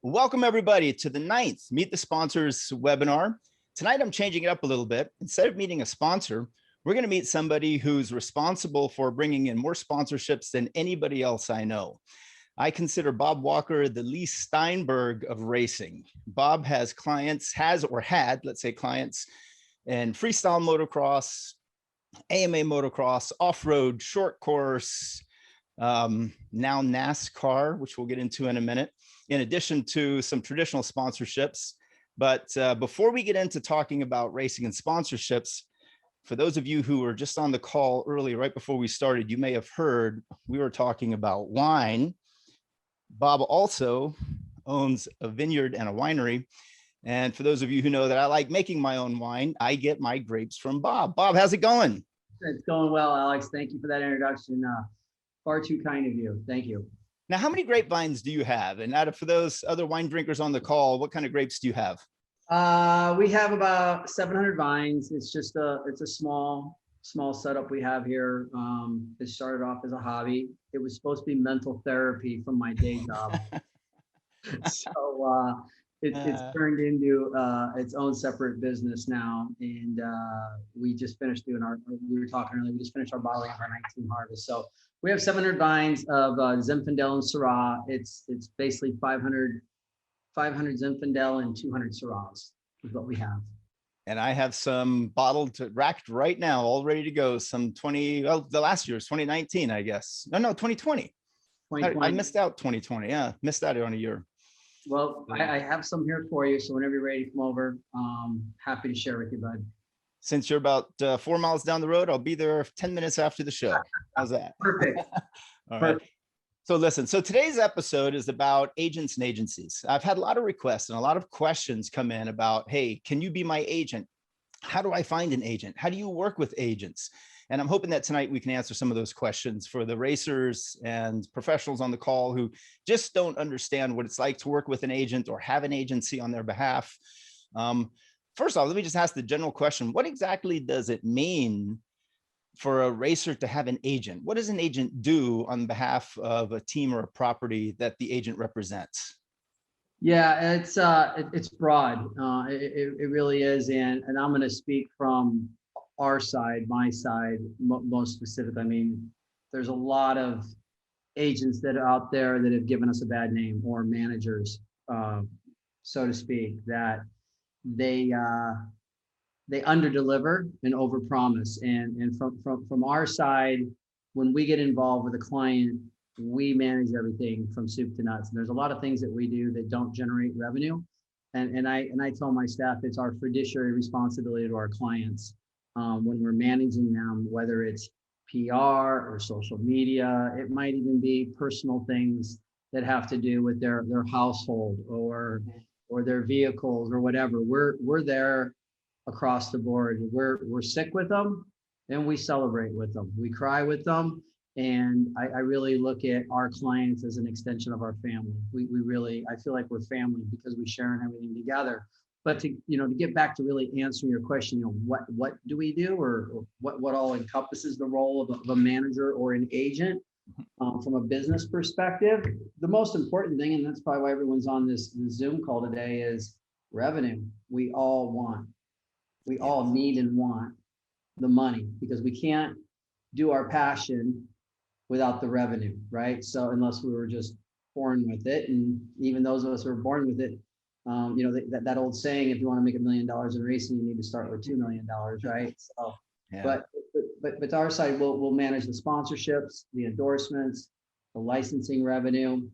Welcome everybody to the 9th Meet the Sponsors webinar. Tonight I'm changing it up a little bit. Instead of meeting a sponsor, we're going to meet somebody who's responsible for bringing in more sponsorships than anybody else I know. I consider Bob Walker the Lee Steinberg of racing. Bob has clients, let's say clients in freestyle motocross, AMA motocross, off-road, short course, now NASCAR, which we'll get into in a minute, in addition to some traditional sponsorships. But before we get into talking about racing and sponsorships, for those of you who were just on the call early, right before we started, you may have heard we were talking about wine. Bob also owns a vineyard and a winery. And for those of you who know that I like making my own wine, I get my grapes from Bob. Bob, how's it going? It's going well, Alex. Thank you for that introduction. Far too kind of you. Thank you. Now, how many grapevines do you have? And for those other wine drinkers on the call, what kind of grapes do you have? We have about 700 vines. It's a small setup we have here. It started off as a hobby. It was supposed to be mental therapy from my day job. So it's turned into its own separate business now. And we just finished doing we were talking earlier, we just finished our bottling of our 19 harvest. So we have 700 vines of Zinfandel and Syrah. It's basically 500 Zinfandel and 200 Syrahs is what we have. And I have some bottled, racked right now, all ready to go. Some the last year's 2019, I guess. No, 2020. I missed out 2020. Yeah, missed out on a year. Well, I have some here for you. So whenever you're ready to come over, happy to share with you, bud. Since you're about 4 miles down the road, I'll be there 10 minutes after the show. How's that? Perfect. All right. So listen, so today's episode is about agents and agencies. I've had a lot of requests and a lot of questions come in about, hey, can you be my agent? How do I find an agent? How do you work with agents? And I'm hoping that tonight we can answer some of those questions for the racers and professionals on the call who just don't understand what it's like to work with an agent or have an agency on their behalf. First off, let me just ask the general question. What exactly does it mean for a racer to have an agent? What does an agent do on behalf of a team or a property that the agent represents? Yeah, it's broad. It really is. And I'm going to speak from our side, my side, most specifically. I mean, there's a lot of agents that are out there that have given us a bad name, or managers, so to speak, that they underdeliver and overpromise. And from our side, when we get involved with a client, we manage everything from soup to nuts. And there's a lot of things that we do that don't generate revenue. And I tell my staff, it's our fiduciary responsibility to our clients when we're managing them, whether it's PR or social media. It might even be personal things that have to do with their household or their vehicles or whatever. We're there across the board. We're sick with them and we celebrate with them. We cry with them. And I really look at our clients as an extension of our family. We really, I feel like we're family because we share in everything together. But to get back to really answering your question, what do we do, or what all encompasses the role of a manager or an agent from a business perspective? The most important thing, and that's probably why everyone's on this Zoom call today, is revenue. We all need and want the money, because we can't do our passion without the revenue, right? So unless we were just born with it, and even those of us who are born with it, that old saying, if you want to make $1 million in racing, you need to start with $2 million, right? So, yeah. But our side, we'll manage the sponsorships, the endorsements, the licensing revenue,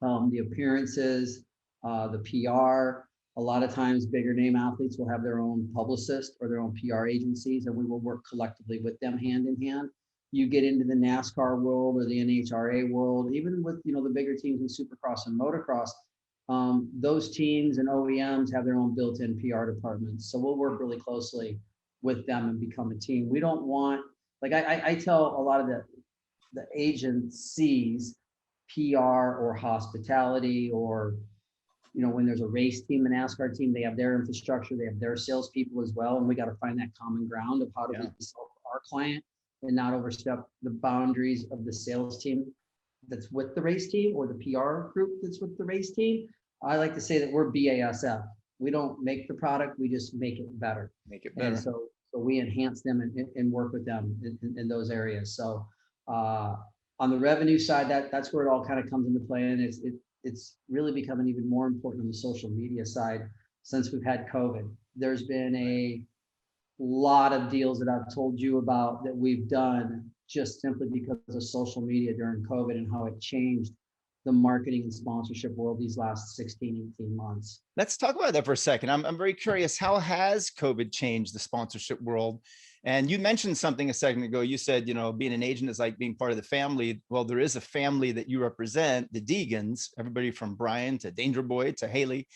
the appearances, the PR. A lot of times bigger name athletes will have their own publicist or their own PR agencies, and we will work collectively with them hand in hand. You get into the NASCAR world or the NHRA world, even with the bigger teams in Supercross and Motocross, those teams and OEMs have their own built-in PR departments. So we'll work really closely with them and become a team. We don't want, like I tell a lot of the agencies, PR or hospitality, or when there's a race team, an NASCAR team, they have their infrastructure, they have their salespeople as well, and we got to find that common ground of how to we sell our client and not overstep the boundaries of the sales team that's with the race team or the PR group that's with the race team. I like to say that we're BASF. We don't make the product, we just make it better. Make it And better. so we enhance them and work with them in those areas. So on the revenue side, that's where it all kind of comes into play. And it's really becoming even more important on the social media side since we've had COVID. There's been a lot of deals that I've told you about that we've done just simply because of social media during COVID and how it changed the marketing and sponsorship world these last 16, 18 months. Let's talk about that for a second. I'm very curious, how has COVID changed the sponsorship world? And you mentioned something a second ago. You said, you know, being an agent is like being part of the family. Well, there is a family that you represent, the Deegans, everybody from Brian to Danger Boy to Haley.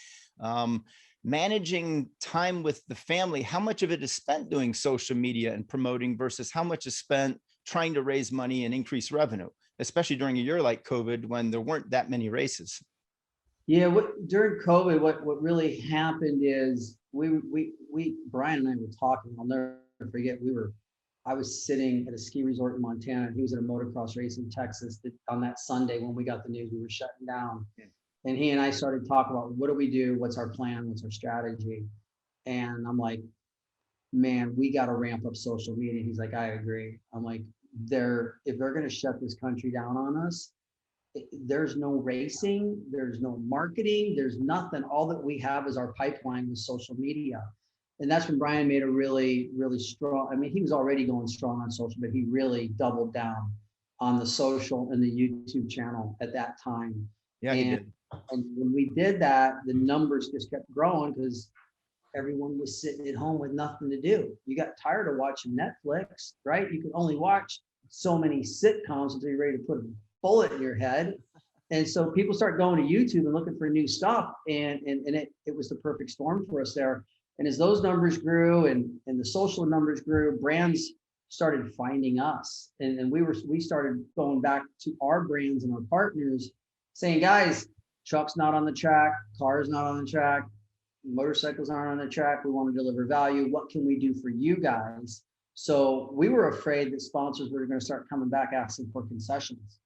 Managing time with the family, how much of it is spent doing social media and promoting versus how much is spent trying to raise money and increase revenue, especially during a year like COVID when there weren't that many races? Yeah, during COVID, what really happened is Brian and I were talking. I'll never forget. I was sitting at a ski resort in Montana, and he was at a motocross race in Texas on that Sunday when we got the news we were shutting down. And he and I started talking about what do we do? What's our plan? What's our strategy? And I'm like, man, we got to ramp up social media. He's like, I agree. I'm like, if they're going to shut this country down on us, there's no racing, there's no marketing, there's nothing. All that we have is our pipeline with social media. And that's when Brian made a really, really strong, I mean, he was already going strong on social, but he really doubled down on the social and the YouTube channel at that time. Yeah, he did. And when we did that, the numbers just kept growing because everyone was sitting at home with nothing to do. You got tired of watching Netflix, right? You could only watch so many sitcoms until you're ready to put a bullet in your head. And so people start going to YouTube and looking for new stuff. And it was the perfect storm for us there. And as those numbers grew and the social numbers grew, brands started finding us. And we started going back to our brands and our partners saying, guys, truck's not on the track, car's not on the track, motorcycles aren't on the track. We want to deliver value. What can we do for you guys? So we were afraid that sponsors were going to start coming back asking for concessions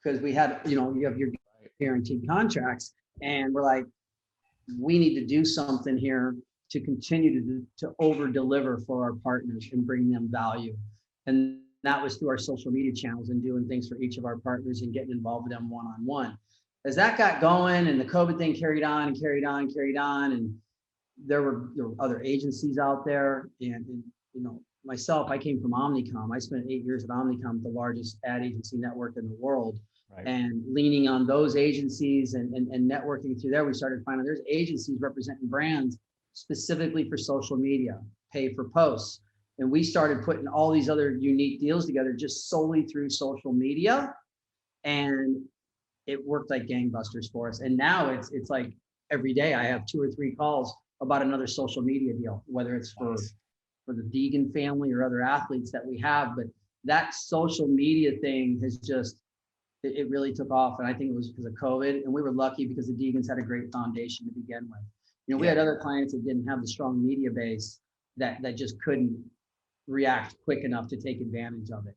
because we had, you have your guaranteed contracts, and we're like, we need to do something here to continue to over deliver for our partners and bring them value. And that was through our social media channels and doing things for each of our partners and getting involved with them one-on-one. As that got going and the COVID thing carried on, and there were other agencies out there, and myself, I came from Omnicom. I spent 8 years at Omnicom, the largest ad agency network in the world. Right. And leaning on those agencies and networking through there, we started finding there's agencies representing brands specifically for social media, pay for posts. And we started putting all these other unique deals together just solely through social media. And it worked like gangbusters for us. And now it's like every day I have 2 or 3 calls about another social media deal, whether it's for the Deegan family or other athletes that we have. But that social media thing has just, it really took off. And I think it was because of COVID. And we were lucky because the Deegans had a great foundation to begin with. We had other clients that didn't have the strong media base that just couldn't react quick enough to take advantage of it.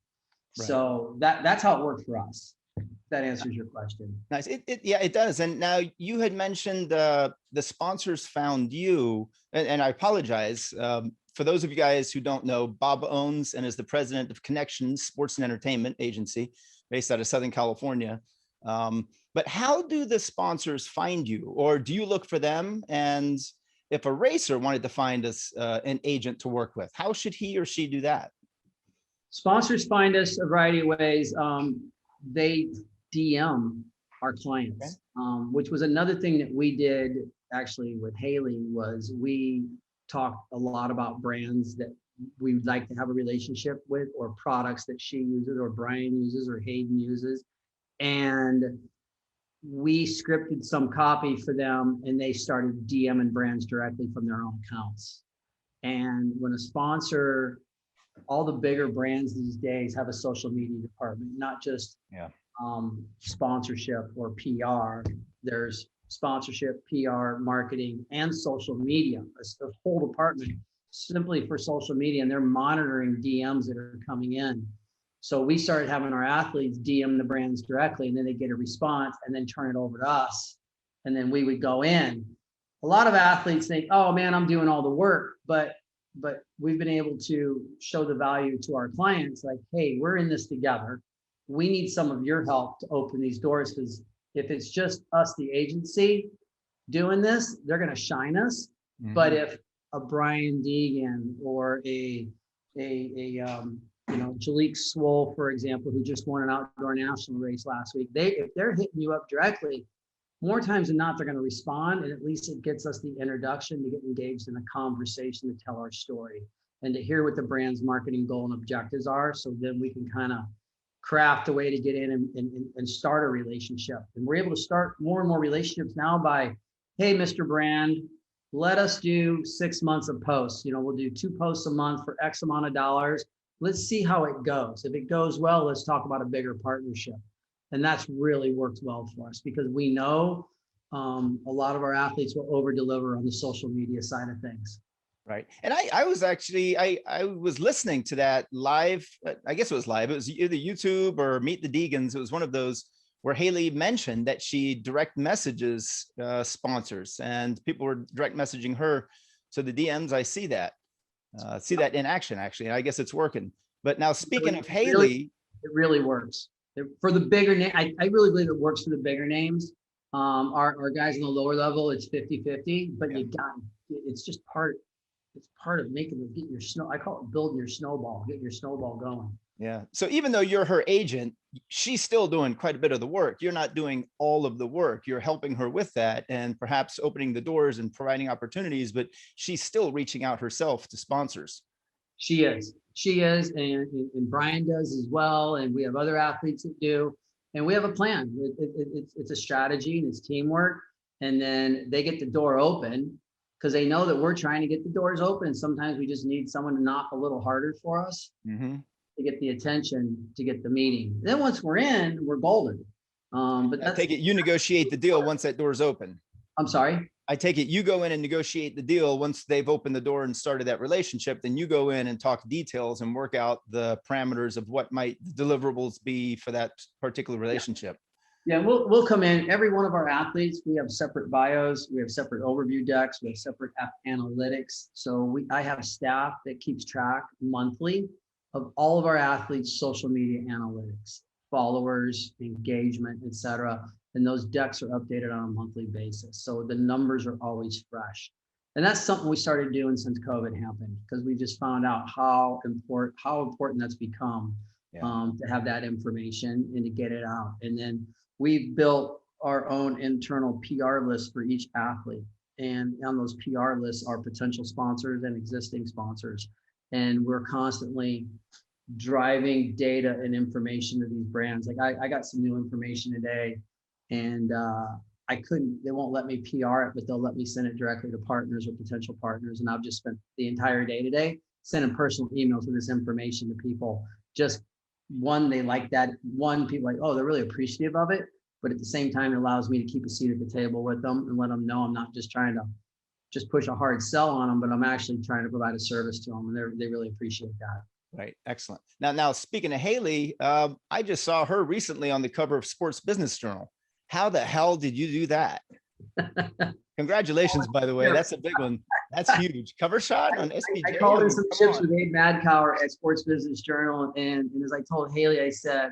Right. So that's how it worked for us. That answers your question. Nice. It does. And now you had mentioned the sponsors found you, and I apologize. For those of you guys who don't know, Bob owns and is the president of Connections Sports and Entertainment Agency based out of Southern California. But how do the sponsors find you, or do you look for them? And if a racer wanted to find us an agent to work with, how should he or she do that? Sponsors find us a variety of ways. They DM our clients, okay. Which was another thing that we did actually with Haley, was we talked a lot about brands that we would like to have a relationship with, or products that she uses or Brian uses or Hayden uses. And we scripted some copy for them, and they started DMing brands directly from their own accounts. And when a sponsor, all the bigger brands these days have a social media department, not just sponsorship or PR. There's sponsorship, PR, marketing, and social media. It's the whole department simply for social media, and they're monitoring DMs that are coming in. So we started having our athletes DM the brands directly, and then they get a response and then turn it over to us. and then we would go in. A lot of athletes think, oh man, I'm doing all the work, but we've been able to show the value to our clients, like, hey, we're in this together. We need some of your help to open these doors, because if it's just us, the agency, doing this, they're going to shine us. But if a Brian Deegan or a Jalik Swoll, for example, who just won an outdoor national race last week, if they're hitting you up directly, more times than not, they're going to respond. And at least it gets us the introduction to get engaged in a conversation to tell our story and to hear what the brand's marketing goal and objectives are. So then we can kind of craft a way to get in and start a relationship. And we're able to start more and more relationships now by, hey, Mr. Brand, let us do 6 months of posts. We'll do 2 posts a month for X amount of dollars. Let's see how it goes. If it goes well, let's talk about a bigger partnership. And that's really worked well for us, because we know a lot of our athletes will over deliver on the social media side of things. Right. And I was actually, I was listening to that live. I guess it was live. It was either YouTube or Meet the Deegans. It was one of those where Haley mentioned that she direct messages sponsors, and people were direct messaging her. So the DMs, I see that in action, actually. I guess it's working. But now, speaking of Haley, it really works for the bigger name. I really believe it works for the bigger names. Our guys in the lower level, it's 50-50, but it's just it's part of getting your I call it building your snowball, getting your snowball going. Yeah. So even though you're her agent, she's still doing quite a bit of the work. You're not doing all of the work. You're helping her with that and perhaps opening the doors and providing opportunities, but she's still reaching out herself to sponsors. She is, and Brian does as well. And we have other athletes that do, and we have a plan. It's a strategy and it's teamwork. And then they get the door open because they know that we're trying to get the doors open. And sometimes we just need someone to knock a little harder for us. To get the attention, to get the meeting. Then once we're in, we're golden. But I take it you negotiate the deal once that door's open. I'm sorry? I take it you go in and negotiate the deal once they've opened the door and started that relationship. Then you go in and talk details and work out the parameters of what might deliverables be for that particular relationship. Yeah, we'll come in. Every one of our athletes, we have separate bios, we have separate overview decks, we have separate analytics. So I have staff that keeps track monthly of all of our athletes' social media analytics, followers, engagement, etc. And those decks are updated on a monthly basis. So the numbers are always fresh. And that's something we started doing since COVID happened, because we just found out how important that's become to have that information and to get it out. And then we've built our own internal PR list for each athlete. And on those PR lists are potential sponsors and existing sponsors. And we're constantly driving data and information to these brands. Like I got some new information today, and they won't let me PR it, but they'll let me send it directly to partners or potential partners. And I've just spent the entire day today sending personal emails with this information to people. Just one, they like that. One, people like, oh, they're really appreciative of it. But at the same time, it allows me to keep a seat at the table with them and let them know I'm not just trying to just push a hard sell on them, but I'm actually trying to provide a service to them. And they really appreciate that. Right. Excellent. Now, speaking of Haley, I just saw her recently on the cover of Sports Business Journal. How the hell did you do that? Congratulations, by the way. That's a big one. That's huge. Cover shot on SBJ. I called in some ships with Abe Madcower at Sports Business Journal. And as I told Haley, I said,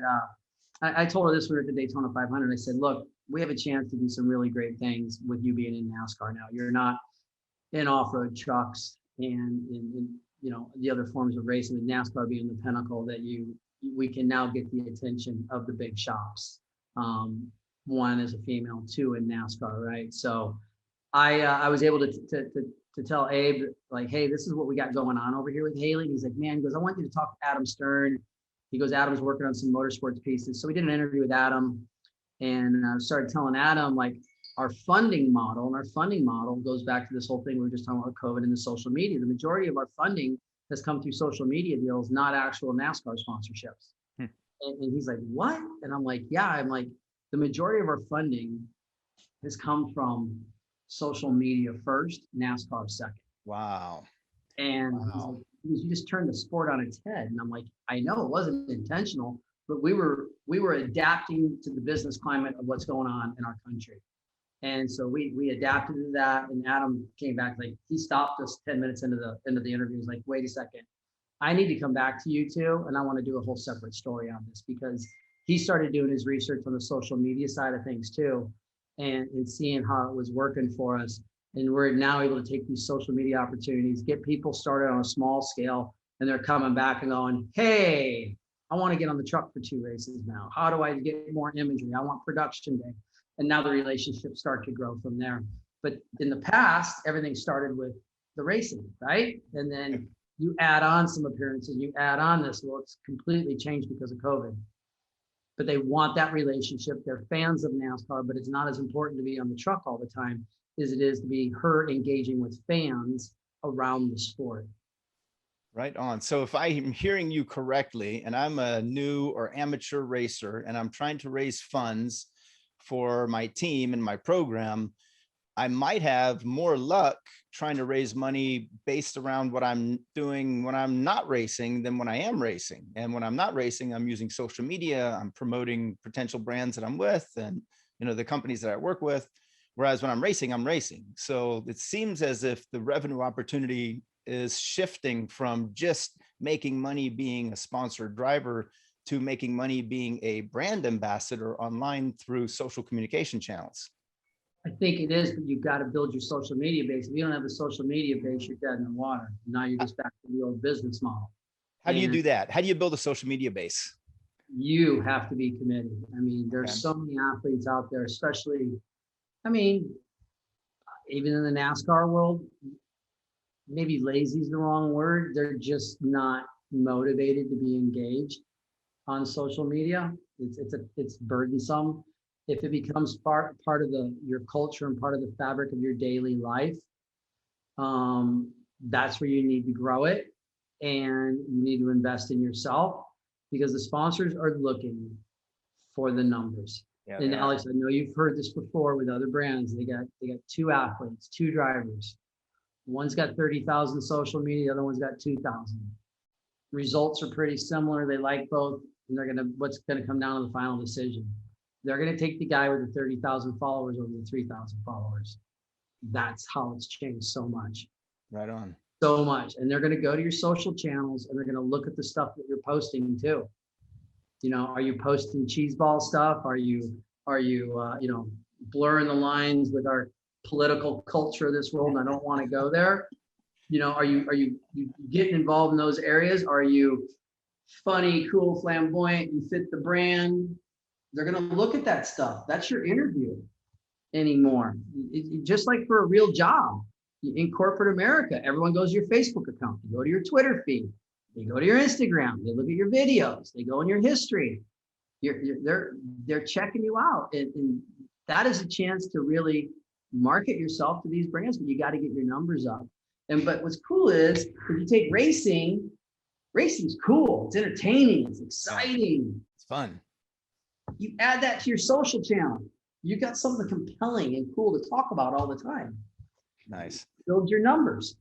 I told her this one at the Daytona 500. I said, look, we have a chance to do some really great things with you being in NASCAR now. You're not in off-road trucks and the other forms of racing, with NASCAR being the pinnacle, that we can now get the attention of the big shops. One as a female, two in NASCAR, right? So I was able to tell Abe, like, hey, this is what we got going on over here with Haley. And he's like, man, he goes, I want you to talk to Adam Stern. He goes, Adam's working on some motorsports pieces. So we did an interview with Adam, and I started telling Adam, like, our funding model, and our funding model goes back to this whole thing we were just talking about COVID and the social media. The majority of our funding has come through social media deals, not actual NASCAR sponsorships. And he's like, what? And I'm like, yeah. I'm like, the majority of our funding has come from social media first, NASCAR second. Wow. And wow. You just turned the sport on its head. And I'm like, I know it wasn't intentional, but we were adapting to the business climate of what's going on in our country. And so we adapted to that. And Adam came back, like he stopped us 10 minutes into the interview. He was like, wait a second, I need to come back to you two. And I want to do a whole separate story on this, because he started doing his research on the social media side of things too, and seeing how it was working for us. And we're now able to take these social media opportunities, get people started on a small scale, and they're coming back and going, hey, I want to get on the truck for 2 races now. How do I get more imagery? I want production day. And now the relationships start to grow from there. But in the past, everything started with the racing, right? And then you add on some appearances, you add on this. Well, it's completely changed because of COVID. But they want that relationship. They're fans of NASCAR, but it's not as important to be on the truck all the time as it is to be her engaging with fans around the sport. Right on. So if I'm hearing you correctly, and I'm a new or amateur racer, and I'm trying to raise funds for my team and my program, I might have more luck trying to raise money based around what I'm doing when I'm not racing than when I am racing. And when I'm not racing, I'm using social media, I'm promoting potential brands that I'm with and, you know, the companies that I work with. Whereas when I'm racing, I'm racing. So it seems as if the revenue opportunity is shifting from just making money being a sponsored driver to making money being a brand ambassador online through social communication channels. I think it is, but you've got to build your social media base. If you don't have a social media base, you're dead in the water. Now you're just back to the old business model. How do you do that? How do you build a social media base? You have to be committed. I mean, there's so many athletes out there, especially, I mean, even in the NASCAR world, maybe lazy is the wrong word. They're just not motivated to be engaged on social media. It's burdensome. If it becomes part of your culture and part of the fabric of your daily life, that's where you need to grow it, and you need to invest in yourself, because the sponsors are looking for the numbers. Yeah, and Alex, I know you've heard this before with other brands. They got 2 athletes, 2 drivers. One's got 30,000 social media, the other one's got 2,000. Results are pretty similar. They like both, and what's gonna come down to the final decision. They're going to take the guy with the 30,000 followers over the 3,000 followers. That's how it's changed so much. Right on. So much. And they're going to go to your social channels, and they're going to look at the stuff that you're posting too. You know, are you posting cheeseball stuff? Are you blurring the lines with our political culture of this world? And I don't want to go there. You know, are you getting involved in those areas? Are you funny, cool, flamboyant? You fit the brand? They're going to look at that stuff. That's your interview anymore. Just like for a real job in corporate America, everyone goes to your Facebook account. You go to your Twitter feed. They go to your Instagram. They look at your videos. They go in your history. They're checking you out. And that is a chance to really market yourself to these brands, but you got to get your numbers up. But what's cool is if you take racing's cool. It's entertaining. It's exciting. It's fun. You add that to your social channel. You got something compelling and cool to talk about all the time. Nice. Build your numbers.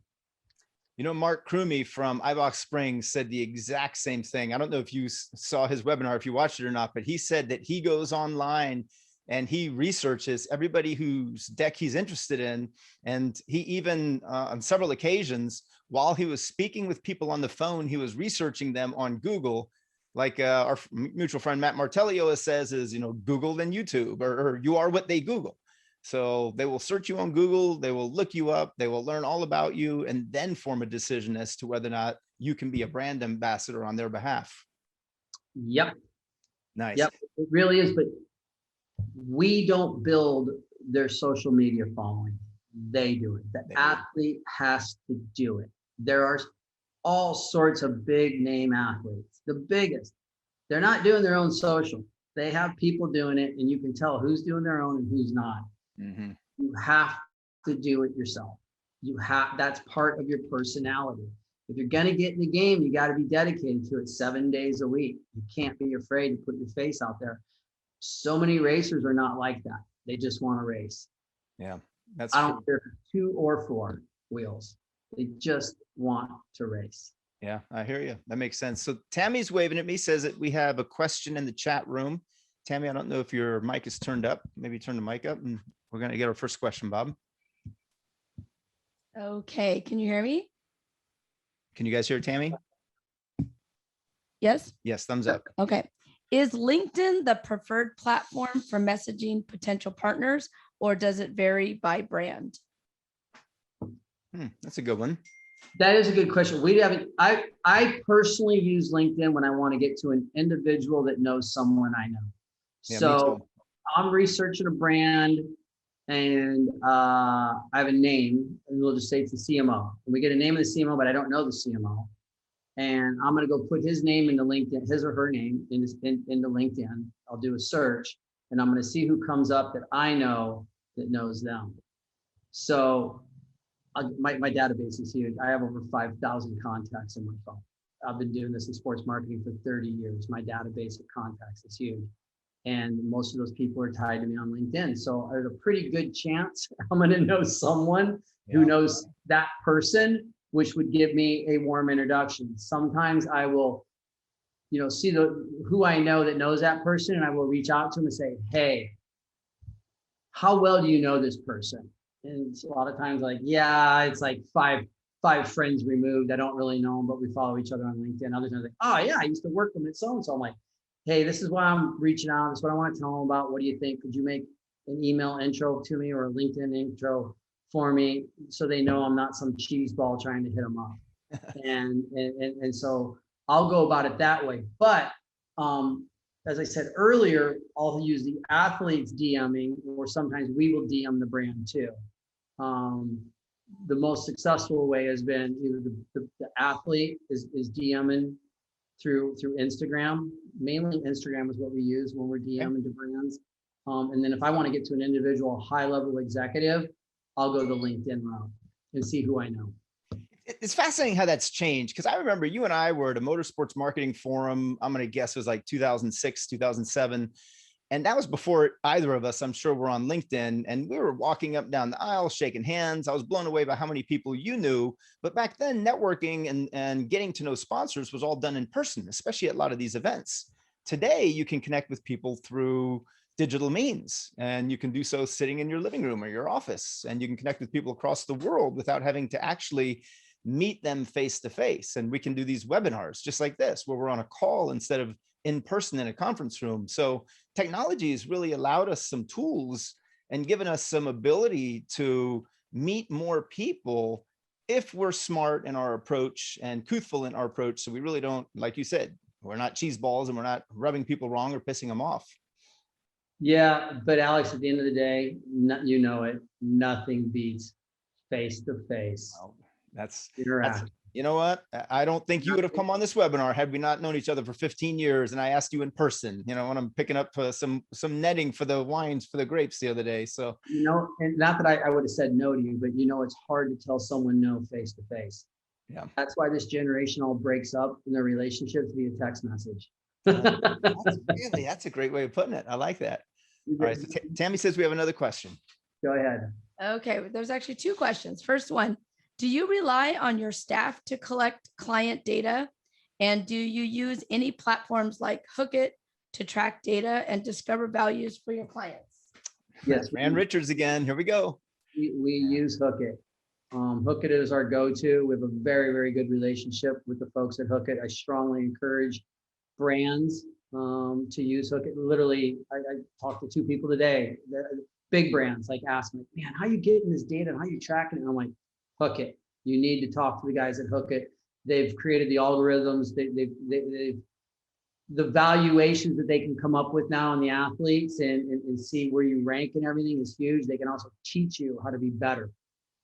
You know, Mark Crumey from iBox Springs said the exact same thing. I don't know if you saw his webinar, if you watched it or not, but he said that he goes online and he researches everybody whose deck he's interested in. And he even on several occasions, while he was speaking with people on the phone, he was researching them on Google. Like our mutual friend Matt Martellio says, is, you know, Google then YouTube, or you are what they Google. So they will search you on Google, they will look you up, they will learn all about you, and then form a decision as to whether or not you can be a brand ambassador on their behalf. Yep. Nice. Yep, it really is. But we don't build their social media following. They do it. The athlete has to do it. There are all sorts of big name athletes, the biggest. They're not doing their own social. They have people doing it, and you can tell who's doing their own and who's not. Mm-hmm. You have to do it yourself. That's part of your personality. If you're going to get in the game, you got to be dedicated to it 7 days a week. You can't be afraid to put your face out there. So many racers are not like that. They just want to race. Yeah, I don't care if it's 2 or 4 wheels. They just want to race. Yeah, I hear you. That makes sense. So Tammy's waving at me, says that we have a question in the chat room. Tammy, I don't know if your mic is turned up. Maybe turn the mic up and we're going to get our first question, Bob. Okay, can you hear me? Can you guys hear Tammy? Yes? Yes, thumbs up. Okay. Is LinkedIn the preferred platform for messaging potential partners, or does it vary by brand? That's a good one. That is a good question. We haven't, I personally use LinkedIn when I want to get to an individual that knows someone I know. Yeah, me So too. I'm researching a brand and I have a name, and we'll just say it's the CMO. And we get a name of the CMO, but I don't know the CMO. And I'm going to go put his name into LinkedIn, his or her name into LinkedIn. I'll do a search and I'm going to see who comes up that I know that knows them. So my database is huge. I have over 5,000 contacts in my phone. I've been doing this in sports marketing for 30 years. My database of contacts is huge. And most of those people are tied to me on LinkedIn. So there's a pretty good chance I'm going to know someone who knows that person, which would give me a warm introduction. Sometimes I will, see who I know that knows that person, and I will reach out to them and say, hey, how well do you know this person? And it's a lot of times like, yeah, it's like five friends removed. I don't really know them, but we follow each other on LinkedIn. Others are like, oh yeah, I used to work with so-and-so. I'm like, hey, this is why I'm reaching out. This is what I want to tell them about. What do you think? Could you make an email intro to me or a LinkedIn intro for me so they know I'm not some cheese ball trying to hit them up? and so I'll go about it that way. But as I said earlier, I'll use the athletes DMing, or sometimes we will DM the brand too. The most successful way has been either the athlete is DMing through Instagram. Mainly Instagram is what we use when we're DMing to brands. And then if I want to get to an individual high-level executive, I'll go the LinkedIn route and see who I know. It's fascinating how that's changed, because I remember you and I were at a motorsports marketing forum. I'm going to guess it was like 2006, 2007. And that was before either of us, I'm sure, were on LinkedIn, and we were walking up down the aisle, shaking hands. I was blown away by how many people you knew. But back then, networking and getting to know sponsors was all done in person, especially at a lot of these events. Today, you can connect with people through digital means, and you can do so sitting in your living room or your office, and you can connect with people across the world without having to actually meet them face to face. And we can do these webinars just like this, where we're on a call instead of in person in a conference room. So technology has really allowed us some tools and given us some ability to meet more people if we're smart in our approach and truthful in our approach. So we really don't, like you said, we're not cheese balls and we're not rubbing people wrong or pissing them off. Yeah, but Alex, at the end of the day, you know it, nothing beats face-to-face. Well, that's interaction. you know what? I don't think you would have come on this webinar had we not known each other for 15 years. And I asked you in person, when I'm picking up some netting for the wines for the grapes the other day. So, and not that I would have said no to you, but it's hard to tell someone no face to face. Yeah. That's why this generation all breaks up in their relationships via text message. That's a great way of putting it. I like that. All right. So Tammy says we have another question. Go ahead. Okay, there's actually two questions. First one, do you rely on your staff to collect client data? And do you use any platforms like Hookit to track data and discover values for your clients? Yes. Fran Richards again. Here we go. We use Hookit. Hookit is our go-to. We have a very, very good relationship with the folks at Hookit. I strongly encourage brands to use Hookit. Literally, I talked to two people today, big brands, like ask me, man, how are you getting this data and how are you tracking it? And I'm like, Hookit. You need to talk to the guys at Hookit. They've created the algorithms. They've the valuations that they can come up with now on the athletes and see where you rank and everything is huge. They can also teach you how to be better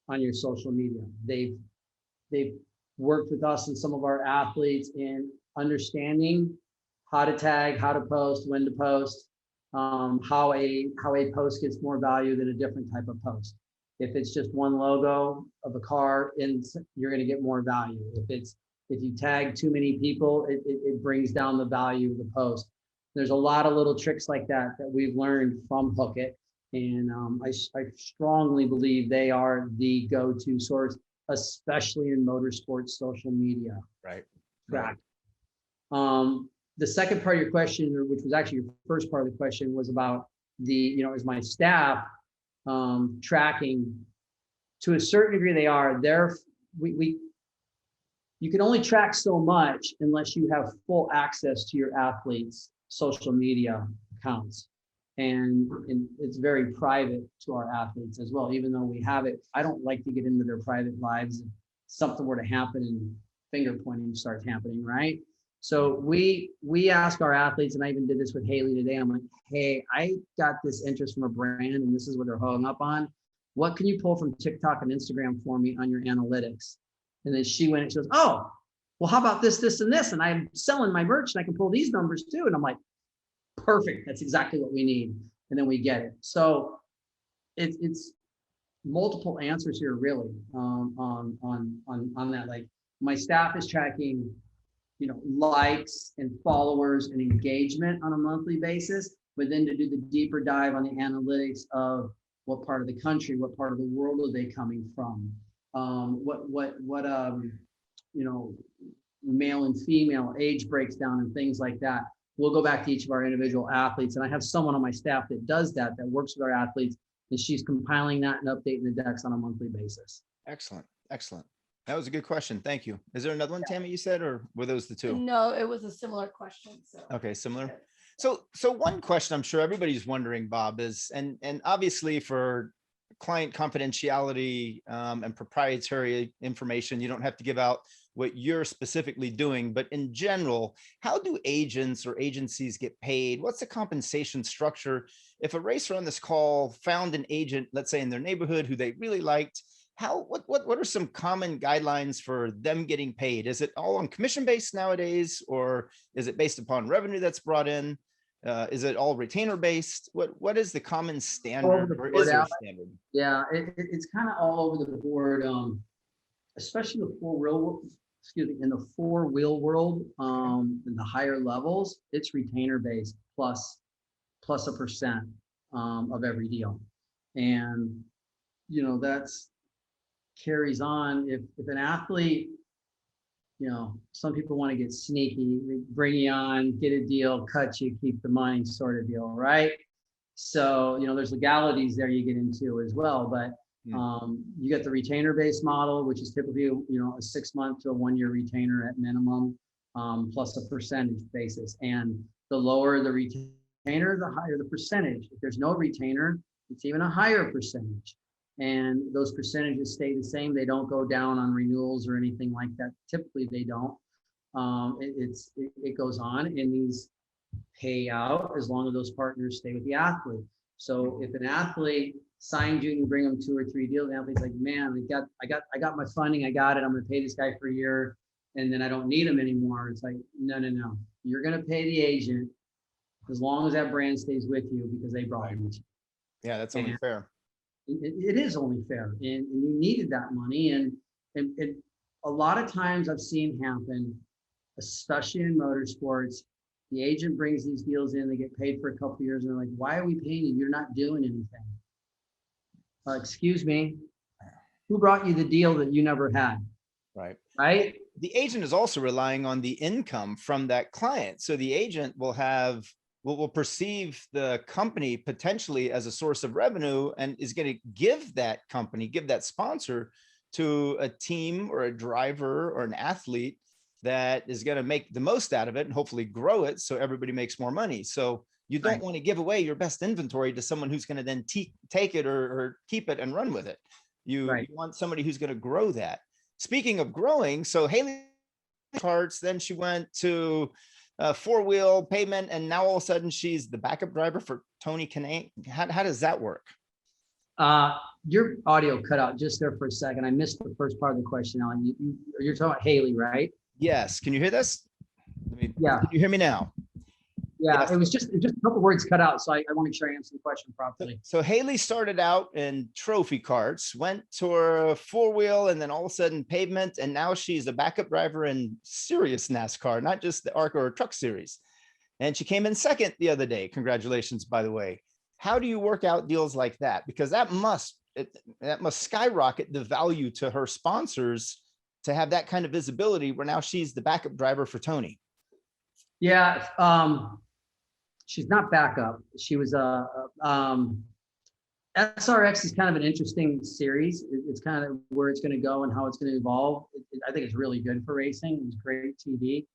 on your social media. They've worked with us and some of our athletes in understanding how to tag, how to post, when to post, how a post gets more value than a different type of post. If it's just one logo of a car, you're going to get more value. If you tag too many people, it brings down the value of the post. There's a lot of little tricks like that we've learned from Hookit, and I strongly believe they are the go-to source, especially in motorsports social media. Right. The second part of your question, which was actually your first part of the question, was about is my staff tracking. To a certain degree, they are. You can only track so much unless you have full access to your athletes' social media accounts. And it's very private to our athletes as well, even though we have it. I don't like to get into their private lives. If something were to happen and finger pointing starts happening, right? So we ask our athletes, and I even did this with Haley today. I'm like, hey, I got this interest from a brand, and this is what they're hung up on. What can you pull from TikTok and Instagram for me on your analytics? And then she went and she goes, oh, well, how about this, this, and this? And I'm selling my merch and I can pull these numbers too. And I'm like, perfect. That's exactly what we need. And then we get it. So it's multiple answers here, really, on that. Like, my staff is tracking, likes and followers and engagement on a monthly basis, but then to do the deeper dive on the analytics of what part of the country, what part of the world are they coming from, male and female age breaks down and things like that. We'll go back to each of our individual athletes, and I have someone on my staff that does that works with our athletes, and she's compiling that and updating the decks on a monthly basis. Excellent. That was a good question. Thank you. Is there another one, Tammy, you said, or were those the two? No, it was a similar question. So. Okay, similar. So one question I'm sure everybody's wondering, Bob, is, and obviously for client confidentiality and proprietary information, you don't have to give out what you're specifically doing, but in general, how do agents or agencies get paid? What's the compensation structure? If a racer on this call found an agent, let's say in their neighborhood, who they really liked, what are some common guidelines for them getting paid? Is it all on commission based nowadays, or is it based upon revenue that's brought in? Is it all retainer based? What is the common standard, or is there a standard? Yeah, it's kind of all over the board, especially the in the four-wheel world, in the higher levels, it's retainer based plus a percent of every deal. And, that's carries on. If an athlete, some people want to get sneaky, they bring you on, get a deal, cut you, keep the money sort of deal, right? So, there's legalities there you get into as well, but you get the retainer-based model, which is typically, a 6-month to a 1-year retainer at minimum, plus a percentage basis. And the lower the retainer, the higher the percentage. If there's no retainer, it's even a higher percentage. And those percentages stay the same. They don't go down on renewals or anything like that. Typically, they don't. It goes on, and these pay out as long as those partners stay with the athlete. So if an athlete signed you and you bring them 2 or 3 deals, the athlete's like, man, I got my funding, I got it. I'm going to pay this guy for a year, and then I don't need him anymore. It's like, no. You're going to pay the agent as long as that brand stays with you because they brought him. Yeah, that's only fair. It is only fair, and you needed that money, and a lot of times I've seen happen, especially in motorsports. The agent brings these deals in, they get paid for a couple of years, and they're like, why are we paying you? You're not doing anything. Excuse me, who brought you the deal that you never had? Right. The agent is also relying on the income from that client. So the agent will perceive the company potentially as a source of revenue, and is going to give that sponsor to a team or a driver or an athlete that is going to make the most out of it and hopefully grow it so everybody makes more money. So you don't want to give away your best inventory to someone who's going to then take it or keep it and run with it. You want somebody who's going to grow that. Speaking of growing, so Haley carts, then she went to 4-wheel pavement, and now all of a sudden she's the backup driver for Tony Kanay. How does that work? Your audio cut out just there for a second. I missed the first part of the question, Alan. You're talking about Haley, right? Yes. Can you hear this? Yeah. Can you hear me now? Yeah, yes. It was just a couple words cut out, so I want to make sure I answer the question properly. So Haley started out in trophy carts, went to a 4-wheel, and then all of a sudden pavement, and now she's a backup driver in serious NASCAR, not just the ARCA or Truck Series. And she came in second the other day. Congratulations, by the way. How do you work out deals like that? Because that must skyrocket the value to her sponsors to have that kind of visibility, where now she's the backup driver for Tony. Yeah. She's not backup. She was SRX is kind of an interesting series. It's kind of where it's going to go and how it's going to evolve. I think it's really good for racing. It's great TV.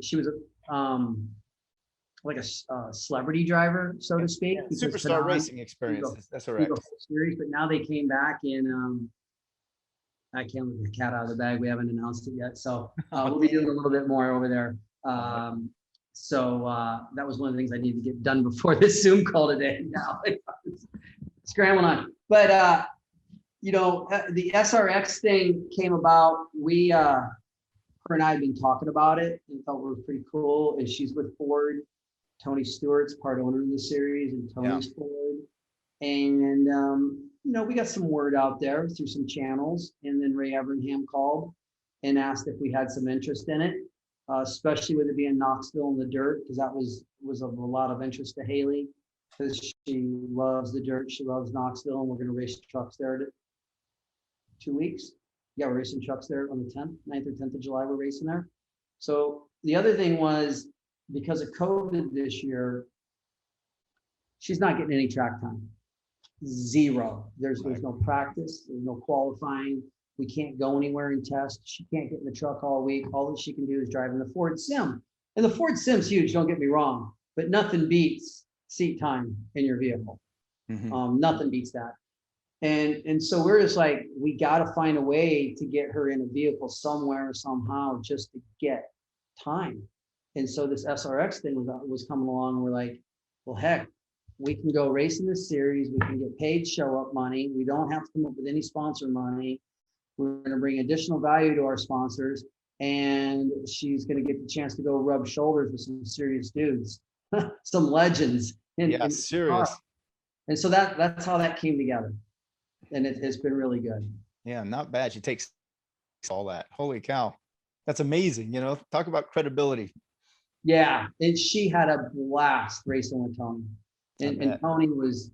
She was like a celebrity driver, so to speak. Yeah, superstar racing experience. That's correct. Series, but now they came back in. I can't let the cat out of the bag. We haven't announced it yet, so we'll be doing a little bit more over there. So that was one of the things I needed to get done before this Zoom call today. Now scrambling on, but you know, the SRX thing came about. We her and I have been talking about it and thought it was pretty cool. And she's with Ford. Tony Stewart's part owner of the series, and Tony's Ford. And you know, we got some word out there through some channels, and then Ray Everingham called and asked if we had some interest in it, especially with it being Knoxville in the dirt, because that was of a lot of interest to Haley, because she loves the dirt, she loves Knoxville, and we're going to race trucks there in 2 weeks. Yeah, we're racing trucks there on the 10th, 9th or 10th of July. We're racing there. So the other thing was, because of COVID this year, she's not getting any track time. Zero. There's no practice, there's no qualifying. We can't go anywhere and test. She can't get in the truck all week. All that she can do is drive in the Ford Sim. And the Ford Sim's huge, don't get me wrong, but nothing beats seat time in your vehicle. Nothing beats that. And so we're just like, we got to find a way to get her in a vehicle somewhere, somehow, just to get time. And so this SRX thing was coming along. We're like, well, heck, we can go race in this series. We can get paid show up money. We don't have to come up with any sponsor money. We're going to bring additional value to our sponsors. And she's going to get the chance to go rub shoulders with some serious dudes, some legends. Serious. And so that's how that came together. And it's been really good. Yeah, not bad. She takes all that. Holy cow. That's amazing. You know, talk about credibility. Yeah, and she had a blast racing with Tony. And Tony was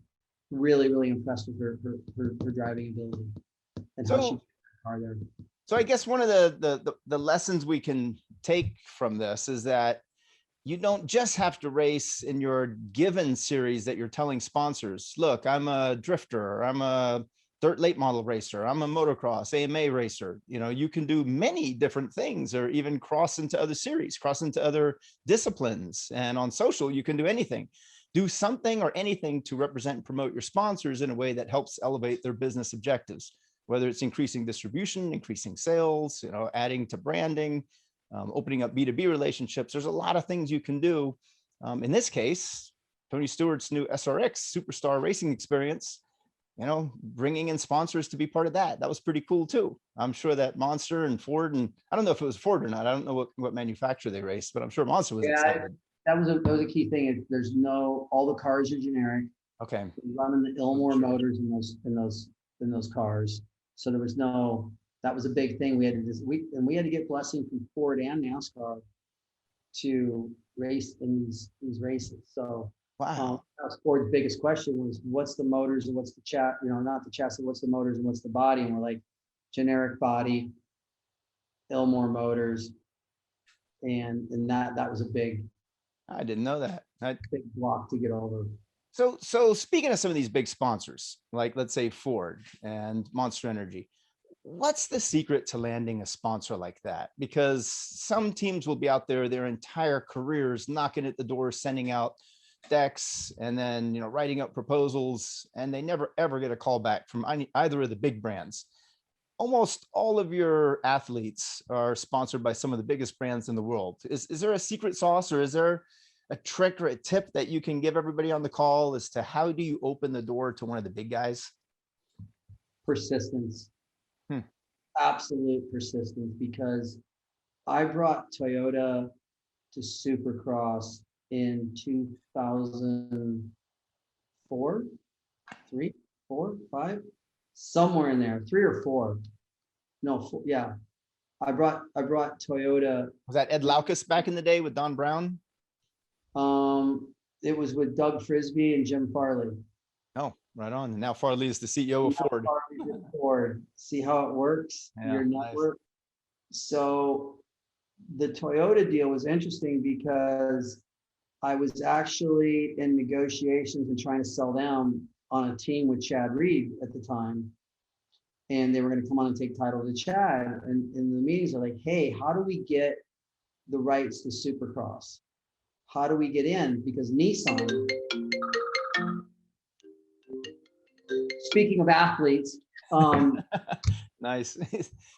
really, really impressed with her driving ability and how she car there. So I guess one of the lessons we can take from this is that you don't just have to race in your given series that you're telling sponsors, look, I'm a drifter, I'm a dirt late model racer, I'm a motocross AMA racer. You know, you can do many different things, or even cross into other series, cross into other disciplines. And on social, you can do anything. Do something or anything to represent and promote your sponsors in a way that helps elevate their business objectives, whether it's increasing distribution, increasing sales, you know, adding to branding, opening up B2B relationships. There's a lot of things you can do. In this case, Tony Stewart's new SRX Superstar Racing Experience, you know, bringing in sponsors to be part of that. That was pretty cool too. I'm sure that Monster and Ford, and I don't know if it was Ford or not. I don't know what manufacturer they raced, but I'm sure Monster was excited. That was a key thing. There's all the cars are generic. Okay. Running the Ilmor motors in those cars. So there was that was a big thing. We had to get blessing from Ford and NASCAR to race in these races. So wow. Ford's biggest question was, what's the motors and what's the not the chassis, what's the motors and what's the body? And we're like, generic body, Ilmor motors. And that was a big, I didn't know that. Big block to get over. So speaking of some of these big sponsors, like let's say Ford and Monster Energy, what's the secret to landing a sponsor like that? Because some teams will be out there their entire careers knocking at the door, sending out decks, and then, you know, writing up proposals, and they never ever get a call back from either of the big brands. Almost all of your athletes are sponsored by some of the biggest brands in the world. Is there a secret sauce, or is there a trick or a tip that you can give everybody on the call as to how do you open the door to one of the big guys? Persistence. Absolute persistence, because I brought Toyota to Supercross in 2004, 3, 4, 5, somewhere in there, 3 or 4. No, 4, yeah. I brought Toyota. Was that Ed Laukus back in the day with Don Brown? It was with Doug Frisbee and Jim Farley. Oh, right on. And now Farley is the CEO of Ford. Ford. See how it works, your network. Nice. So the Toyota deal was interesting because I was actually in negotiations and trying to sell them on a team with Chad Reed at the time, and they were going to come on and take title to Chad. And in the meetings, are like, hey, how do we get the rights to Supercross? How do we get in? Because Nissan, speaking of athletes, Nice.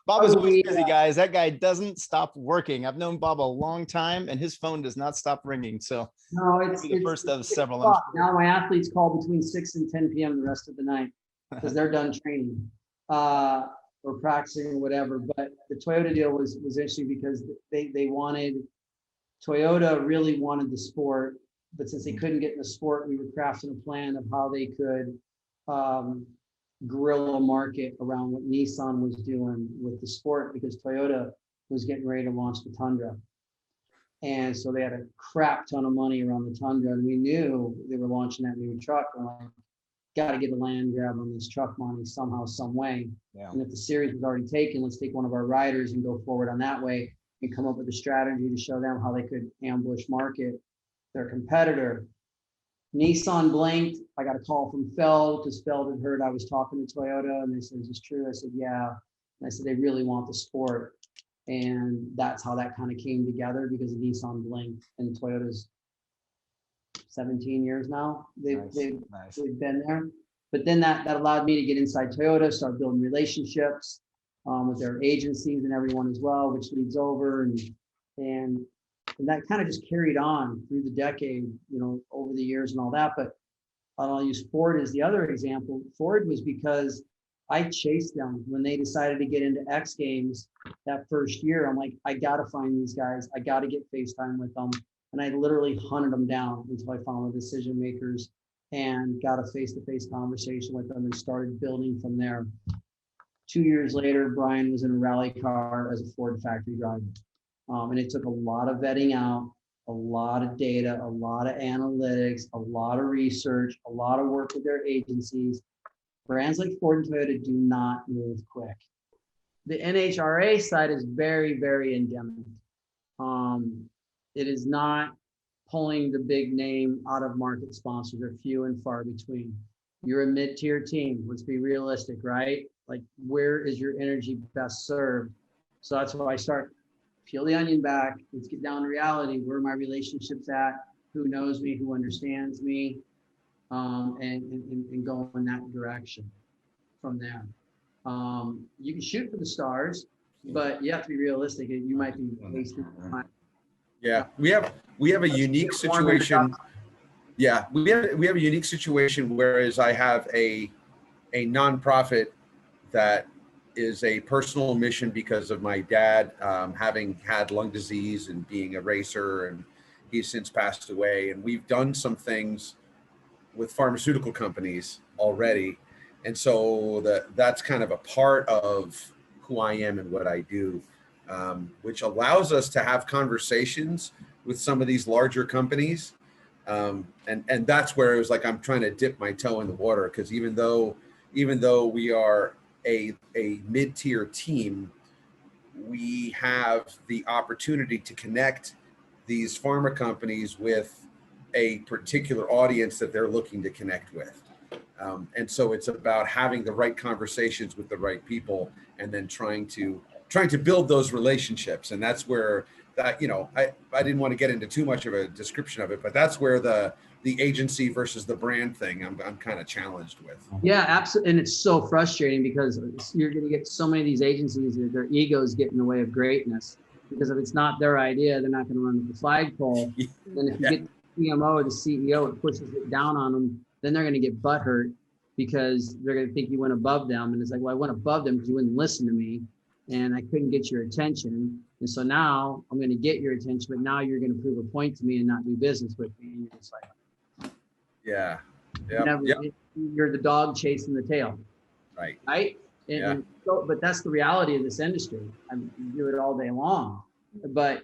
Bob is always busy, guys. That guy doesn't stop working. I've known Bob a long time, and his phone does not stop ringing. So no, it's the first of several. Now my athletes call between 6 and 10 p.m. the rest of the night because they're done training or practicing or whatever. But the Toyota deal was interesting because they wanted, Toyota really wanted the sport, but since they couldn't get in the sport, we were crafting a plan of how they could guerrilla market around what Nissan was doing with the sport, because Toyota was getting ready to launch the Tundra. And so they had a crap ton of money around the Tundra, and we knew they were launching that new truck. We're like, got to get a land grab on this truck money somehow, some way. Yeah. And if the series was already taken, let's take one of our riders and go forward on that way and come up with a strategy to show them how they could ambush market their competitor. Nissan blinked. I got a call from Feld because Feld had heard I was talking to Toyota, and they said, is this true? I said, yeah. And I said, they really want the sport. And that's how that kind of came together, because Nissan blinked, and Toyota's 17 years now. They've been there. But then that allowed me to get inside Toyota, start building relationships with their agencies and everyone as well, which leads over and that kind of just carried on through the decade, over the years and all that. But I'll use Ford as the other example. Ford was because I chased them when they decided to get into X Games that first year. I'm like, I got to find these guys. I got to get FaceTime with them. And I literally hunted them down until I found the decision makers and got a face-to-face conversation with them and started building from there. 2 years later, Brian was in a rally car as a Ford factory driver. And it took a lot of vetting out, a lot of data, a lot of analytics, a lot of research, a lot of work with their agencies. Brands like Ford and Toyota do not move quick. The NHRA side is very, very endemic. It is not pulling the big name out of market sponsors. They're few and far between. You're a mid-tier team. Let's be realistic, right? Like, where is your energy best served? So that's why I start. Peel the onion back. Let's get down to reality. Where are my relationships at? Who knows me? Who understands me? And go in that direction from there. You can shoot for the stars, but you have to be realistic. You might be wasting time. Yeah, we have a unique situation. Yeah, we have a unique situation. Whereas I have a nonprofit that is a personal mission because of my dad having had lung disease and being a racer, and he's since passed away. And we've done some things with pharmaceutical companies already. And so that's kind of a part of who I am and what I do, which allows us to have conversations with some of these larger companies. And that's where it was like, I'm trying to dip my toe in the water, because even though we are a mid-tier team, we have the opportunity to connect these pharma companies with a particular audience that they're looking to connect with. And so it's about having the right conversations with the right people, and then trying to build those relationships. And that's where that, I didn't want to get into too much of a description of it, but that's where the agency versus the brand thing I'm kind of challenged with. Yeah, absolutely. And it's so frustrating because you're going to get so many of these agencies that their egos get in the way of greatness, because if it's not their idea, they're not going to run with the flagpole. And if you get the CMO or the CEO, it pushes it down on them, then they're going to get butthurt because they're going to think you went above them. And it's like, well, I went above them because you wouldn't listen to me and I couldn't get your attention. And so now I'm going to get your attention, but now you're going to prove a point to me and not do business with me. And it's like, yeah. You're the dog chasing the tail. Right. And so, but that's the reality of this industry. You do it all day long, but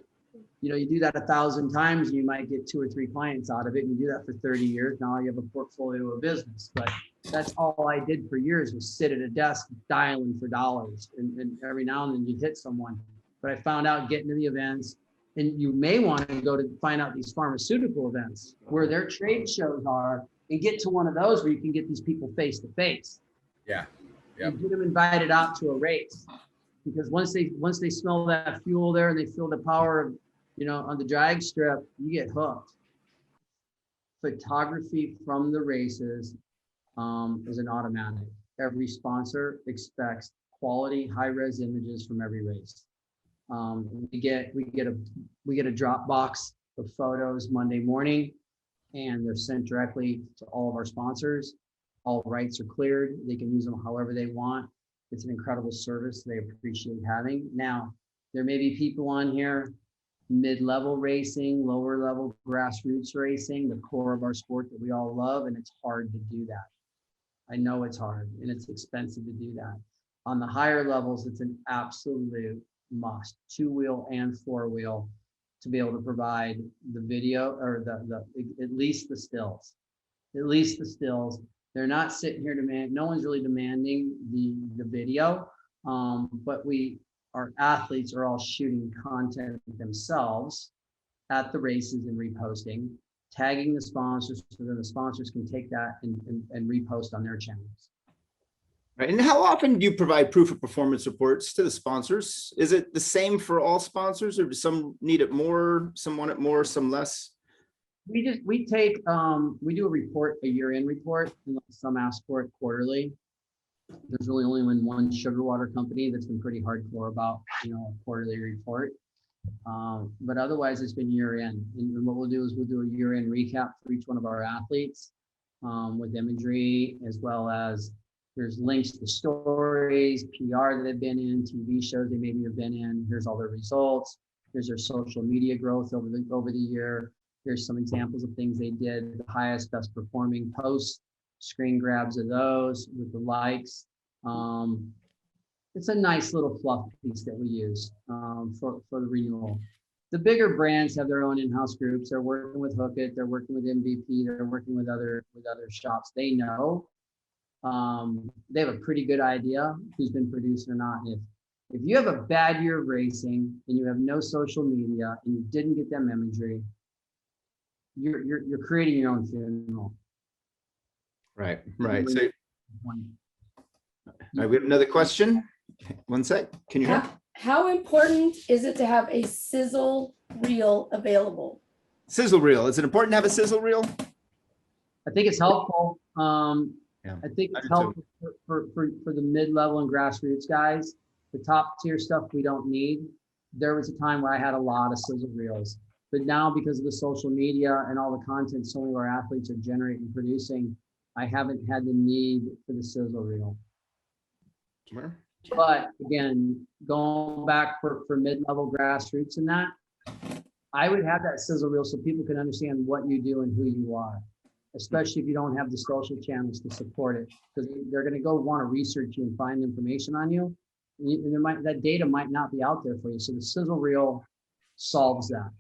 you do that 1,000 times, you might get 2 or 3 clients out of it. And you do that for 30 years. Now you have a portfolio of business, but that's all I did for years, was sit at a desk dialing for dollars. And every now and then you'd hit someone, but I found out getting to the events, and you may want to go to find out these pharmaceutical events where their trade shows are, and get to one of those where you can get these people face to face. Yeah. Yep. And get them invited out to a race, because once they smell that fuel there and they feel the power of, on the drag strip, you get hooked. Photography from the races is an automatic. Every sponsor expects quality, high-res images from every race. We get a Dropbox of photos Monday morning, and they're sent directly to all of our sponsors. All rights are cleared. They can use them however they want. It's an incredible service they appreciate having. Now, there may be people on here, mid-level racing, lower level grassroots racing, the core of our sport that we all love, and it's hard to do that. I know it's hard and it's expensive to do that. On the higher levels, it's an absolute must, 2-wheel and 4-wheel, to be able to provide the video or at least the stills. They're not sitting here no one's really demanding the video, but our athletes are all shooting content themselves at the races and reposting, tagging the sponsors, so then the sponsors can take that and repost on their channels. Right. And how often do you provide proof of performance reports to the sponsors? Is it the same for all sponsors, or do some need it more, some want it more, some less? We do a report, a year-end report, and some ask for it quarterly. There's really only one sugar water company that's been pretty hardcore about, a quarterly report. But otherwise it's been year-end. And what we'll do is we'll do a year-end recap for each one of our athletes with imagery, as well as there's links to stories, PR that they've been in, TV shows they maybe have been in. Here's all their results. Here's their social media growth over the year. Here's some examples of things they did, the highest, best performing posts, screen grabs of those with the likes. It's a nice little fluff piece that we use for the renewal. The bigger brands have their own in-house groups. They're working with Hook It, they're working with MVP, they're working with other shops. They know. They have a pretty good idea who's been produced or not. And if you have a bad year of racing and you have no social media and you didn't get them imagery, you're creating your own funeral. Right. So, all right, we have another question. One sec. Can you hear? How important is it to have a sizzle reel available? Sizzle reel. Is it important to have a sizzle reel? I think it's helpful. Yeah, I think it's helpful for the mid-level and grassroots guys. The top tier stuff we don't need. There was a time where I had a lot of sizzle reels. But now, because of the social media and all the content so many of our athletes are generating and producing, I haven't had the need for the sizzle reel. Sure. But again, going back for mid-level grassroots and that, I would have that sizzle reel so people can understand what you do and who you are, especially if you don't have the social channels to support it, because they're going to go want to research you and find information on you. And that data might not be out there for you. So the sizzle reel solves that.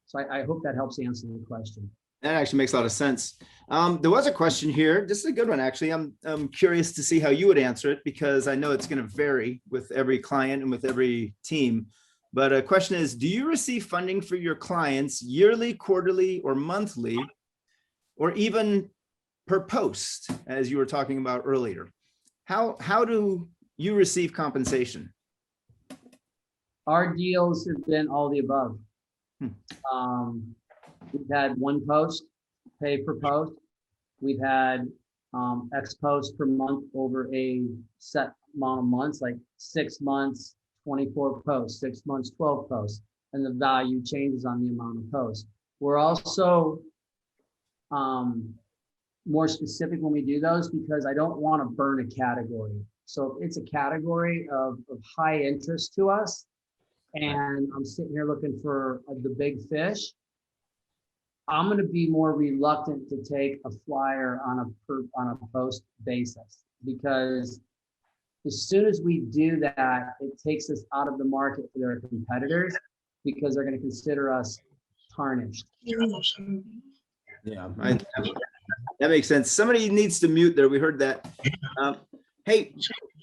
So I hope that helps answer the question. That actually makes a lot of sense. There was a question here. This is a good one, actually. I'm curious to see how you would answer it, because I know it's going to vary with every client and with every team. But a question is, do you receive funding for your clients yearly, quarterly, or monthly, or even per post, as you were talking about earlier? How do you receive compensation? Our deals have been all the above. We've had one post, pay per post. We've had X posts per month over a set amount of months, like 6 months, 24 posts, 6 months, 12 posts, and the value changes on the amount of posts. We're also more specific when we do those, because I don't want to burn a category. So if it's a category of high interest to us, and I'm sitting here looking for the big fish, I'm going to be more reluctant to take a flyer on a post basis, because as soon as we do that, it takes us out of the market for their competitors, because they're going to consider us tarnished. Yeah, that makes sense. Somebody needs to mute there. We heard that. Hey,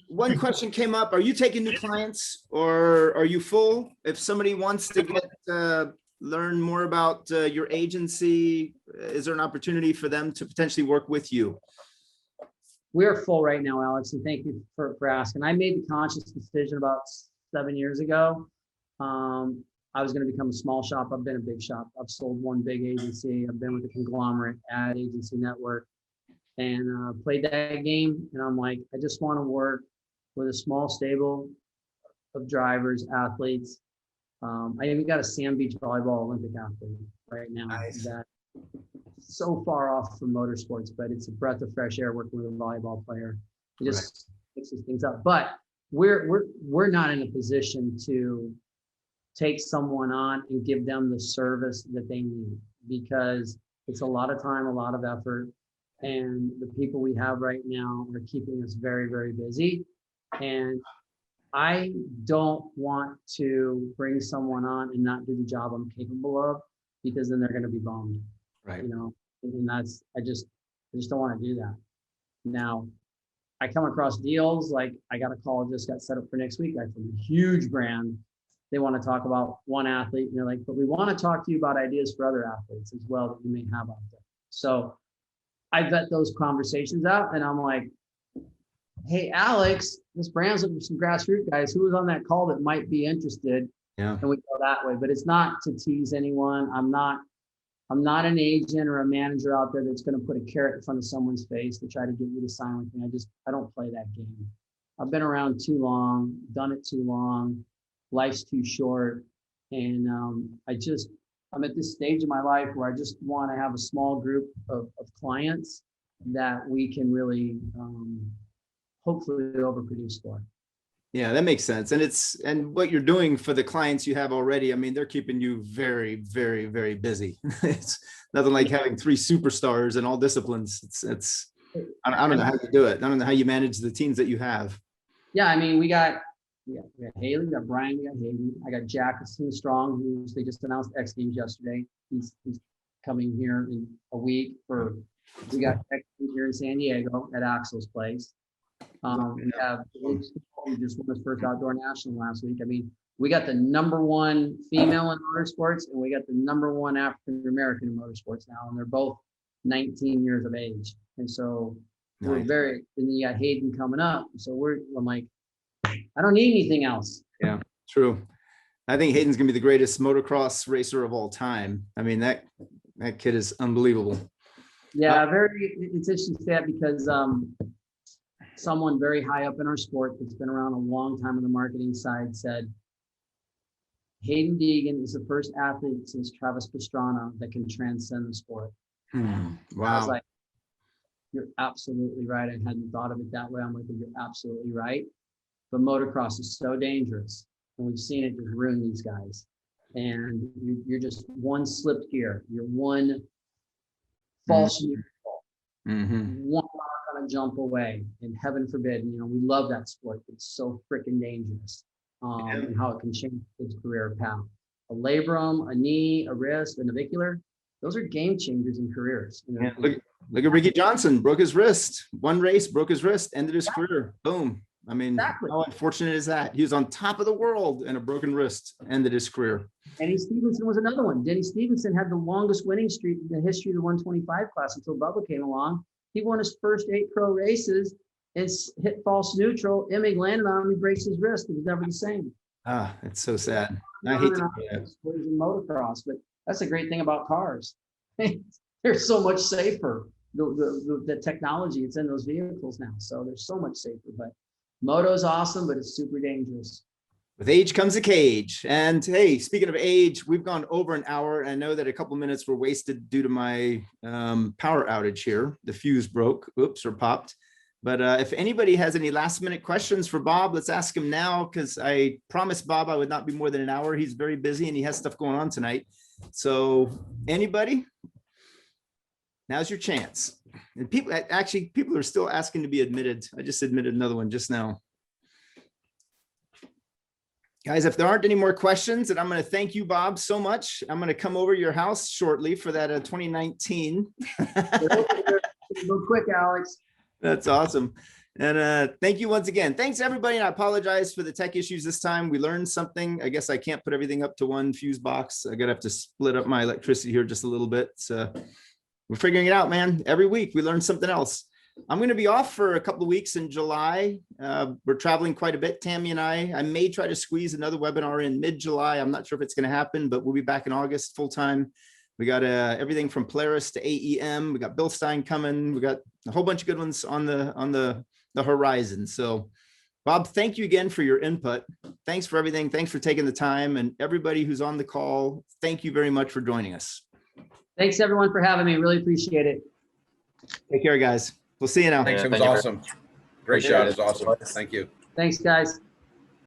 one question came up. Are you taking new clients, or are you full? If somebody wants to learn more about your agency, is there an opportunity for them to potentially work with you? We're full right now, Alex, and thank you for asking. I made the conscious decision about 7 years ago. I was going to become a small shop. I've been a big shop. I've sold one big agency. I've been with a conglomerate ad agency network and played that game. And I'm like, I just want to work with a small stable of drivers, athletes. I even got a Sand Beach volleyball Olympic athlete right now. Nice. That so far off from motorsports, but it's a breath of fresh air working with a volleyball player. It just mixes things up. But we're not in a position to take someone on and give them the service that they need, because it's a lot of time, a lot of effort, and the people we have right now are keeping us very, very busy. And I don't want to bring someone on and not do the job I'm capable of, because then they're going to be bummed. Right. You know, and that's, I just don't want to do that. Now, I come across deals, like I got a call, just got set up for next week, like from a huge brand. They want to talk about one athlete, and they're like, but we want to talk to you about ideas for other athletes as well that you may have out there. So I vet those conversations out, and I'm like, hey, Alex, this brand's looking for some grassroots guys. Who was on that call that might be interested? Yeah. And we go that way, but it's not to tease anyone. I'm not an agent or a manager out there that's going to put a carrot in front of someone's face to try to get you to sign with me. I don't play that game. I've been around too long, done it too long. Life's too short. And I'm at this stage of my life where I just want to have a small group of clients that we can really hopefully overproduce for. Yeah, that makes sense. And what you're doing for the clients you have already, I mean, they're keeping you very, very, very busy. It's nothing like having 3 superstars in all disciplines. I don't know how you do it. I don't know how you manage the teams that you have. Yeah, I mean, we got Haley, we got Brian, we got Hayden. I got Jackson Strong, they just announced X Games yesterday. He's coming here in a week we got X Games here in San Diego at Axel's place. We have who just won his first outdoor national last week. I mean, we got the #1 female in motorsports, and we got the #1 African American in motorsports now, and they're both 19 years of age. And so we're and then you got Hayden coming up. So I'm like, I don't need anything else. Yeah, true. I think Hayden's gonna be the greatest motocross racer of all time. I mean, that kid is unbelievable. Yeah, it's interesting to say that because someone very high up in our sport that's been around a long time on the marketing side said, Hayden Deegan is the first athlete since Travis Pastrana that can transcend the sport. Wow. I was like, you're absolutely right. I hadn't thought of it that way. I'm like, you're absolutely right. But motocross is so dangerous, and we've seen it just ruin these guys. And you're just one slipped gear. You're one false one rock on a jump away, and heaven forbid, we love that sport. It's so freaking dangerous, and how it can change his career path. A labrum, a knee, a wrist, a navicular, those are game changers in careers. Yeah, look at Ricky Johnson, broke his wrist. One race, broke his wrist, ended his career. Boom. I mean, how unfortunate is that? He was on top of the world and a broken wrist ended his career. Denny Stevenson was another one. Denny Stevenson had the longest winning streak in the history of the 125 class until Bubba came along. He won his first 8 pro races and hit false neutral. Emig landed on him, he breaks his wrist. It was never the same. Ah, it's so sad. I hate to do that. In motocross, but that's the great thing about cars. They're so much safer. The technology, it's in those vehicles now. So they're so much safer, but moto's awesome, but it's super dangerous. With age comes a cage. And hey, speaking of age, we've gone over an hour. I know that a couple minutes were wasted due to my power outage here. The fuse broke, or popped. But if anybody has any last minute questions for Bob, let's ask him now, because I promised Bob I would not be more than an hour. He's very busy and he has stuff going on tonight. So anybody? Now's your chance. And people are still asking to be admitted. I just admitted another one just now. Guys, if there aren't any more questions, and I'm going to thank you, Bob, so much. I'm going to come over to your house shortly for that 2019. Go quick, Alex. That's awesome. And thank you once again. Thanks, everybody. And I apologize for the tech issues this time. We learned something. I guess I can't put everything up to one fuse box. I'm going to have to split up my electricity here just a little bit. So we're figuring it out, man. Every week we learn something else. I'm going to be off for a couple of weeks in July. We're traveling quite a bit, Tammy and I may try to squeeze another webinar in mid-July. I'm not sure if it's going to happen, but we'll be back in August full time. We got everything from Polaris to AEM. We got Bill Stein coming. We got a whole bunch of good ones on the horizon. So Bob, thank you again for your input. Thanks for everything. Thanks for taking the time, and everybody who's on the call, thank you very much for joining us. Thanks everyone for having me. Really appreciate it. Take care, guys. We'll see you now. Thanks. Yeah, It was thank you, awesome. Great Appreciate job. it. It was awesome. Thank you. Thanks, guys.